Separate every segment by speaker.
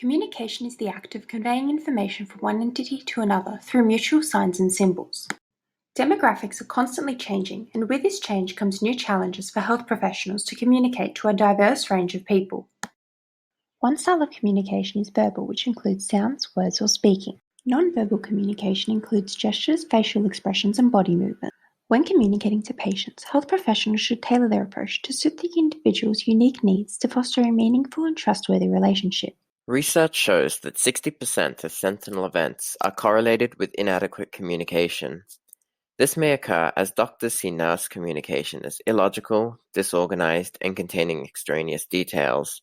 Speaker 1: Communication is the act of conveying information from one entity to another through mutual signs and symbols. Demographics are constantly changing, and with this change comes new challenges for health professionals to communicate to a diverse range of people. One style of communication is verbal, which includes sounds, words, or speaking. Non-verbal communication includes gestures, facial expressions, and body movement. When communicating to patients, health professionals should tailor their approach to suit the individual's unique needs to foster a meaningful and trustworthy relationship.
Speaker 2: Research shows that 60% of sentinel events are correlated with inadequate communication. This may occur as doctors see nurse communication as illogical, disorganized, and containing extraneous details.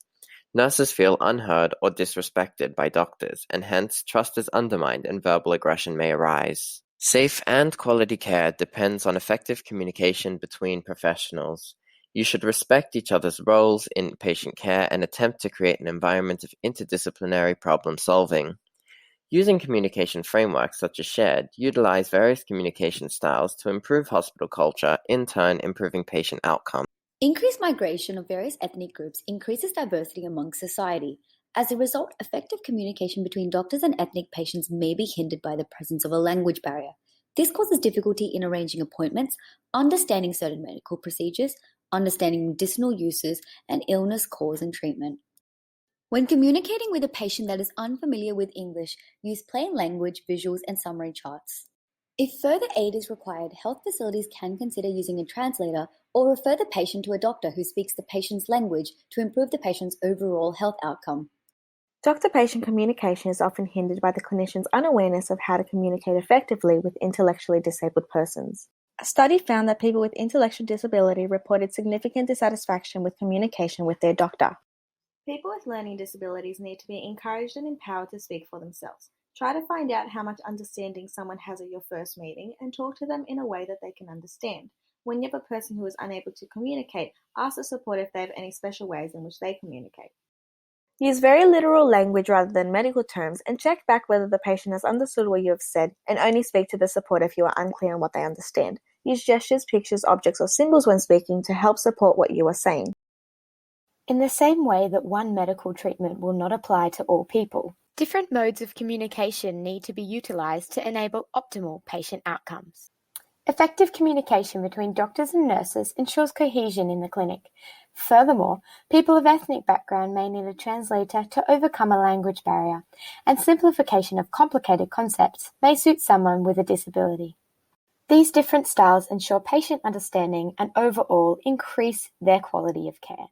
Speaker 2: Nurses feel unheard or disrespected by doctors, and hence trust is undermined and verbal aggression may arise. Safe and quality care depends on effective communication between professionals. You should respect each other's roles in patient care and attempt to create an environment of interdisciplinary problem solving. Using communication frameworks such as SHARED, utilize various communication styles to improve hospital culture, in turn improving patient outcomes.
Speaker 3: Increased migration of various ethnic groups increases diversity among society. As a result, effective communication between doctors and ethnic patients may be hindered by the presence of a language barrier. This causes difficulty in arranging appointments, understanding certain medical procedures, understanding medicinal uses, and illness cause and treatment. When communicating with a patient that is unfamiliar with English, use plain language, visuals, and summary charts. If further aid is required, health facilities can consider using a translator or refer the patient to a doctor who speaks the patient's language to improve the patient's overall health outcome.
Speaker 4: Doctor-patient communication is often hindered by the clinician's unawareness of how to communicate effectively with intellectually disabled persons. A study found that people with intellectual disability reported significant dissatisfaction with communication with their doctor. People with learning disabilities need to be encouraged and empowered to speak for themselves. Try to find out how much understanding someone has at your first meeting and talk to them in a way that they can understand. When you have a person who is unable to communicate, ask the support if they have any special ways in which they communicate. Use very literal language rather than medical terms and check back whether the patient has understood what you have said, and only speak to the support if you are unclear on what they understand. Use gestures, pictures, objects, or symbols when speaking to help support what you are saying.
Speaker 5: In the same way that one medical treatment will not apply to all people, different modes of communication need to be utilized to enable optimal patient outcomes. Effective communication between doctors and nurses ensures cohesion in the clinic. Furthermore, people of ethnic background may need a translator to overcome a language barrier, and simplification of complicated concepts may suit someone with a disability. These different styles ensure patient understanding and overall increase their quality of care.